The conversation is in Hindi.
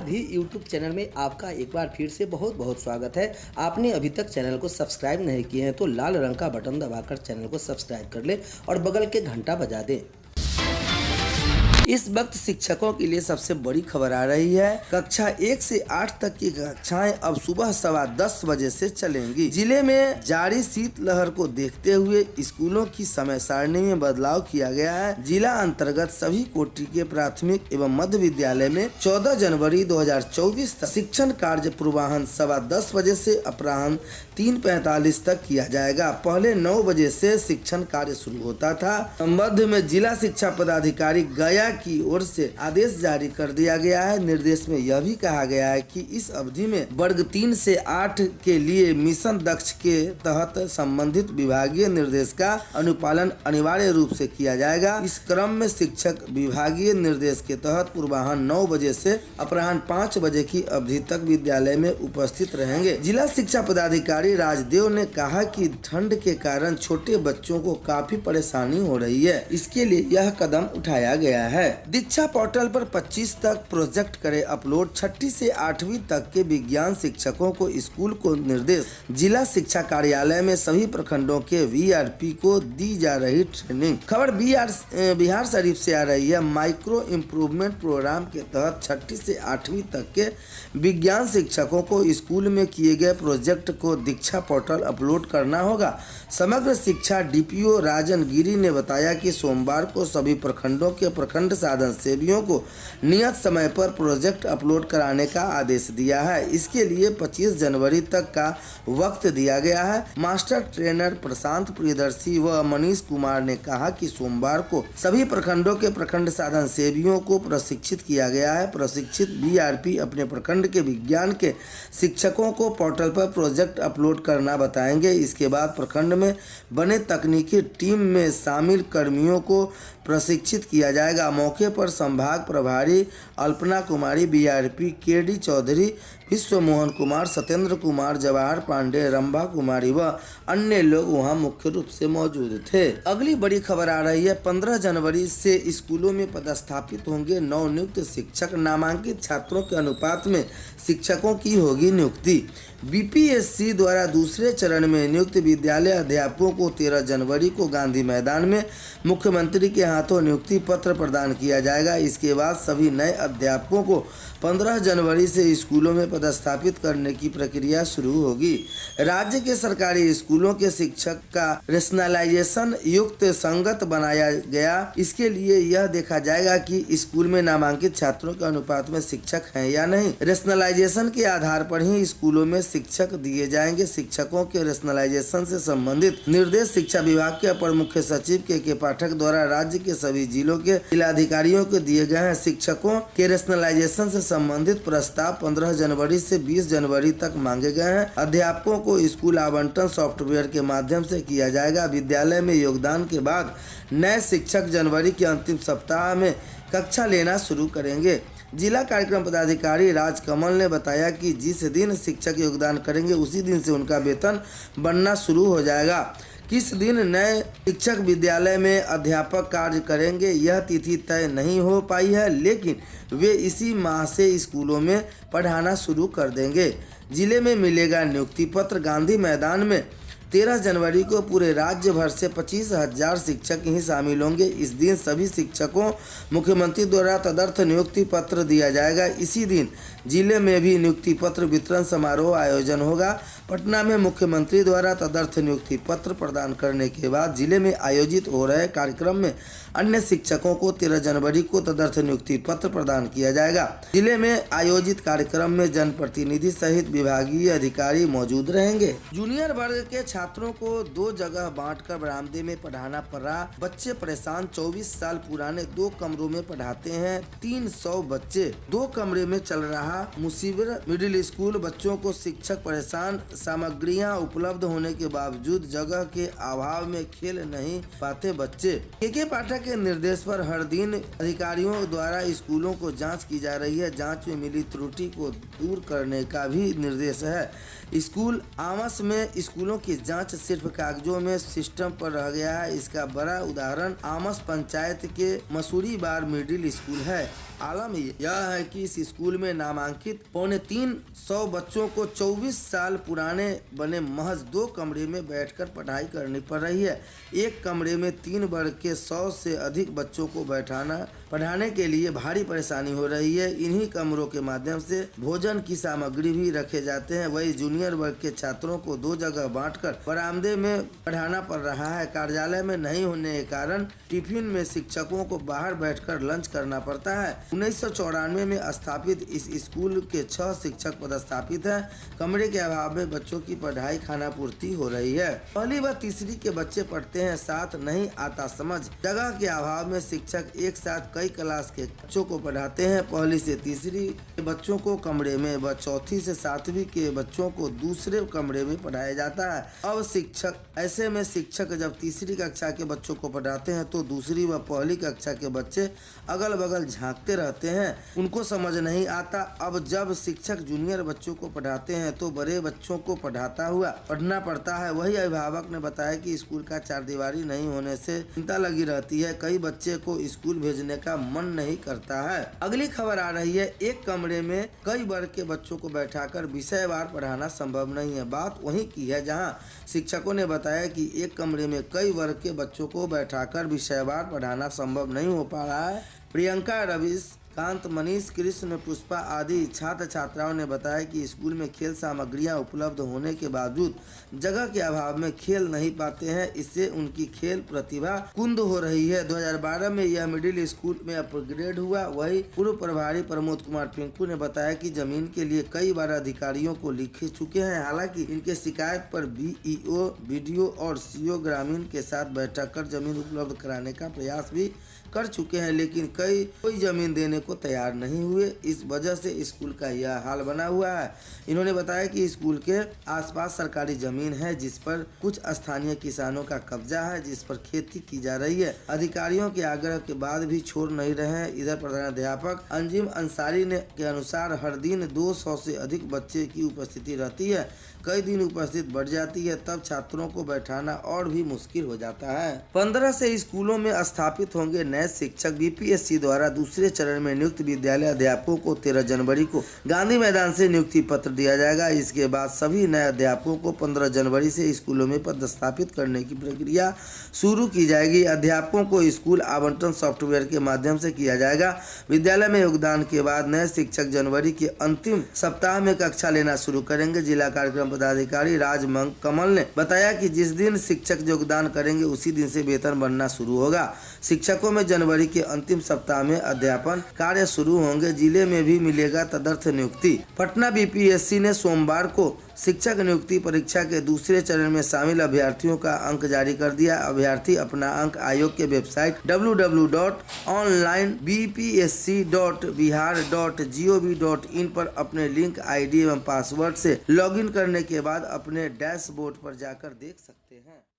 हमारे भी YouTube चैनल में आपका एक बार फिर से बहुत बहुत स्वागत है। आपने अभी तक चैनल को सब्सक्राइब नहीं किए हैं तो लाल रंग का बटन दबाकर चैनल को सब्सक्राइब कर ले और बगल के घंटा बजा दें। इस वक्त शिक्षकों के लिए सबसे बड़ी खबर आ रही है। कक्षा 1 से 8 तक की कक्षाएं अब सुबह 10:15 बजे से चलेंगी। जिले में जारी शीतलहर को देखते हुए स्कूलों की समय सारणी में बदलाव किया गया है। जिला अंतर्गत सभी कोटि के प्राथमिक एवं मध्य विद्यालय में 14 जनवरी 2024 तक शिक्षण कार्य पूर्वाह्न 10:15 बजे से अपराह्न 3:45 तक किया जाएगा। पहले 9 बजे से शिक्षण कार्य शुरू होता था। संबंध में जिला शिक्षा पदाधिकारी गया की ओर से आदेश जारी कर दिया गया है। निर्देश में यह भी कहा गया है कि इस अवधि में वर्ग 3 से 8 के लिए मिशन दक्ष के तहत संबंधित विभागीय निर्देश का अनुपालन अनिवार्य रूप से किया जाएगा। इस क्रम में शिक्षक विभागीय निर्देश के तहत पूर्वाह्न 9 बजे से अपराह्न 5 बजे की अवधि तक विद्यालय में उपस्थित रहेंगे। जिला शिक्षा पदाधिकारी राजदेव ने कहा कि ठंड के कारण छोटे बच्चों को काफी परेशानी हो रही है, इसके लिए यह कदम उठाया गया है। दीक्षा पोर्टल पर 25 तक प्रोजेक्ट करे अपलोड। 6ठी से 8वीं तक के विज्ञान शिक्षकों को स्कूल को निर्देश। जिला शिक्षा कार्यालय में सभी प्रखंडों के वीआरपी को दी जा रही ट्रेनिंग। खबर बिहार शरीफ से आ रही है। माइक्रो इम्प्रूवमेंट प्रोग्राम के तहत 6ठी से 8वीं तक के विज्ञान शिक्षकों को स्कूल में किए गए प्रोजेक्ट को दीक्षा पोर्टल अपलोड करना होगा। समग्र शिक्षा डीपीओ राजन गिरी ने बताया कि सोमवार को सभी प्रखंडों के प्रखंड साधन सेवियों को नियत समय पर प्रोजेक्ट अपलोड कराने का आदेश दिया है। इसके लिए 25 जनवरी तक का वक्त दिया गया है। मास्टर ट्रेनर प्रशांत प्रियदर्शी व मनीष कुमार ने कहा कि सोमवार को सभी प्रखंडों के प्रखंड साधन सेवियों को प्रशिक्षित किया गया है। प्रशिक्षित बीआरपी अपने प्रखंड के विज्ञान के शिक्षकों को पोर्टल पर प्रोजेक्ट अपलोड करना बताएंगे। इसके बाद प्रखंड में बने तकनीकी टीम में शामिल कर्मियों को प्रशिक्षित किया जाएगा। मौके पर संभाग प्रभारी अल्पना कुमारी, बीआरपी केडी चौधरी, विश्व मोहन कुमार, सत्येंद्र कुमार, जवाहर पांडे, रंभा कुमारी व अन्य लोग वहां मुख्य रूप से मौजूद थे। अगली बड़ी खबर आ रही है। 15 जनवरी से स्कूलों में पदस्थापित होंगे नवनियुक्त शिक्षक। नामांकित छात्रों के अनुपात में शिक्षकों की होगी नियुक्ति। बीपीएससी द्वारा दूसरे चरण में नियुक्त विद्यालय अध्यापकों को 13 जनवरी को गांधी मैदान में मुख्यमंत्री के हाथों नियुक्ति पत्र प्रदान किया जाएगा। इसके बाद सभी नए अध्यापकों को 15 जनवरी से स्कूलों में पदस्थापित करने की प्रक्रिया शुरू होगी। राज्य के सरकारी स्कूलों के शिक्षक का रेशनलाइजेशन युक्त संगत बनाया गया। इसके लिए यह देखा जाएगा कि स्कूल में नामांकित छात्रों के अनुपात में शिक्षक हैं या नहीं। रेशनलाइजेशन के आधार पर ही स्कूलों में शिक्षक दिए जाएंगे। शिक्षकों के रेशनलाइजेशन से संबंधित निर्देश शिक्षा विभाग के अपर मुख्य सचिव के पाठक द्वारा राज्य के सभी जिलों के जिलाधिकारियों को दिए गए हैं। शिक्षकों के रेशनलाइजेशन से संबंधित प्रस्ताव 15 जनवरी से 20 जनवरी तक मांगे गए हैं। अध्यापकों को स्कूल आवंटन सॉफ्टवेयर के माध्यम से किया जाएगा। विद्यालय में योगदान के बाद नए शिक्षक जनवरी के अंतिम सप्ताह में कक्षा लेना शुरू करेंगे। जिला कार्यक्रम पदाधिकारी राजकमल ने बताया कि जिस दिन शिक्षक योगदान करेंगे उसी दिन से उनका वेतन बनना शुरू हो जाएगा। किस दिन नए शिक्षक विद्यालय में अध्यापक कार्य करेंगे यह तिथि तय नहीं हो पाई है, लेकिन वे इसी माह से स्कूलों में पढ़ाना शुरू कर देंगे। जिले में मिलेगा नियुक्ति पत्र। गांधी मैदान में 13 जनवरी को पूरे राज्य भर से 25,000 शिक्षक ही शामिल होंगे। इस दिन सभी शिक्षकों मुख्यमंत्री द्वारा तदर्थ नियुक्ति पत्र दिया जाएगा। इसी दिन जिले में भी नियुक्ति पत्र वितरण समारोह आयोजन होगा। पटना में मुख्यमंत्री द्वारा तदर्थ नियुक्ति पत्र प्रदान करने के बाद जिले में आयोजित हो रहे कार्यक्रम में अन्य शिक्षकों को 13 जनवरी को तदर्थ नियुक्ति पत्र प्रदान किया जाएगा। जिले में आयोजित कार्यक्रम में जनप्रतिनिधि सहित विभागीय अधिकारी मौजूद रहेंगे। जूनियर वर्ग के छात्रों को 2 जगह बांटकर बरामदे में पढ़ाना पड़ा। बच्चे परेशान। 24 साल पुराने 2 कमरों में पढ़ाते हैं 300 बच्चे। 2 कमरे में चल रहा मुसीबत मिडिल स्कूल। बच्चों को शिक्षक परेशान। सामग्रियां उपलब्ध होने के बावजूद जगह के अभाव में खेल नहीं पाते बच्चे। के पाठक के निर्देश पर हर दिन अधिकारियों द्वारा स्कूलों को जांच की जा रही है। जांच में मिली त्रुटि को दूर करने का भी निर्देश है। स्कूल आमस में स्कूलों की जांच सिर्फ कागजों में सिस्टम पर रह गया है। इसका बड़ा उदाहरण आमस पंचायत के मसूरी बार मिडिल स्कूल है। आलम यह है कि इस स्कूल में नामांकित 350 बच्चों को 24 साल पुराने बने महज 2 कमरे में बैठकर पढ़ाई करनी पड़ रही है। एक कमरे में 3 वर्ग के 100 से अधिक बच्चों को पढ़ाने के लिए भारी परेशानी हो रही है। इन्हीं कमरों के माध्यम से भोजन की सामग्री भी रखे जाते हैं। वही जूनियर वर्ग के छात्रों को 2 जगह बांटकर बरामदे में पढ़ाना पड़ रहा है। कार्यालय में नहीं होने के कारण टिफिन में शिक्षकों को बाहर बैठकर लंच करना पड़ता है। 1994 में स्थापित इस स्कूल के 6 शिक्षक पदस्थापित हैं। कमरे के अभाव में बच्चों की पढ़ाई खाना पूर्ति हो रही है। पहली व तीसरी के बच्चे पढ़ते हैं, साथ नहीं आता समझ। जगह के अभाव में शिक्षक एक साथ कई क्लास के बच्चों को पढ़ाते हैं। पहली से तीसरी के बच्चों को कमरे में व चौथी से 7वीं के बच्चों को दूसरे कमरे में पढ़ाया जाता है। अब ऐसे में शिक्षक जब तीसरी कक्षा के बच्चों को पढ़ाते हैं तो दूसरी व पहली कक्षा के बच्चे अगल बगल झांकते रहते हैं, उनको समझ नहीं आता। अब जब शिक्षक जूनियर बच्चों को पढ़ाते हैं तो बड़े बच्चों को पढ़ना पड़ता है। वही अभिभावक ने बताया कि स्कूल का चारदीवारी नहीं होने से चिंता लगी रहती है। कई बच्चे को स्कूल भेजने का मन नहीं करता है। अगली खबर आ रही है, एक कमरे में कई वर्ग के बच्चों को बैठाकर विषयवार पढ़ाना संभव नहीं है। बात वहीं की है जहां शिक्षकों ने बताया कि एक कमरे में कई वर्ग के बच्चों को बैठाकर विषयवार पढ़ाना संभव नहीं हो पा रहा है। प्रियंका, रवीश, कांत, मनीष, कृष्ण, पुष्पा आदि छात्र छात्राओं ने बताया कि स्कूल में खेल सामग्रियां उपलब्ध होने के बावजूद जगह के अभाव में खेल नहीं पाते हैं। इससे उनकी खेल प्रतिभा कुंद हो रही है। 2012 में यह मिडिल स्कूल में अपग्रेड हुआ। वही पूर्व प्रभारी प्रमोद कुमार पिंकू ने बताया कि जमीन के लिए कई बार अधिकारियों को लिख चुके हैं। हालांकि इनके शिकायत पर BEO, BDO और CO ग्रामीण के साथ बैठक कर जमीन उपलब्ध कराने का प्रयास भी कर चुके हैं, लेकिन कोई जमीन देने को तैयार नहीं हुए। इस वजह से स्कूल का यह हाल बना हुआ है। इन्होंने बताया कि स्कूल के आसपास सरकारी जमीन है जिस पर कुछ स्थानीय किसानों का कब्जा है, जिस पर खेती की जा रही है। अधिकारियों के आग्रह के बाद भी छोड़ नहीं रहे हैं। इधर प्रधानाध्यापक अंजिम अंसारी के अनुसार हर दिन 200 से अधिक बच्चे की उपस्थिति रहती है। कई दिन उपस्थित बढ़ जाती है, तब छात्रों को बैठाना और भी मुश्किल हो जाता है। 15 से स्कूलों में स्थापित होंगे नए शिक्षक। BPSC द्वारा दूसरे चरण में नियुक्त विद्यालय अध्यापकों को 13 जनवरी को गांधी मैदान से नियुक्ति पत्र दिया जाएगा। इसके बाद सभी नए अध्यापकों को 15 जनवरी से स्कूलों में पदस्थापित करने की प्रक्रिया शुरू की जाएगी। अध्यापकों को स्कूल आवंटन सॉफ्टवेयर के माध्यम से किया जाएगा। विद्यालय में योगदान के बाद नए शिक्षक जनवरी के अंतिम सप्ताह में कक्षा लेना शुरू करेंगे। जिला कार्यक्रम पदाधिकारी राजमंग कमल ने बताया कि जिस दिन शिक्षक योगदान करेंगे उसी दिन से वेतन बनना शुरू होगा। शिक्षकों में जनवरी के अंतिम सप्ताह में अध्यापन कार्य शुरू होंगे। जिले में भी मिलेगा तदर्थ नियुक्ति। पटना BPSC ने सोमवार को शिक्षक नियुक्ति परीक्षा के दूसरे चरण में शामिल अभ्यर्थियों का अंक जारी कर दिया। अभ्यर्थी अपना अंक आयोग के वेबसाइट www.onlinebpsc.bihar.gov.in पर अपने लिंक ID एवं पासवर्ड से लॉगिन करने के बाद अपने डैशबोर्ड पर जाकर देख सकते हैं।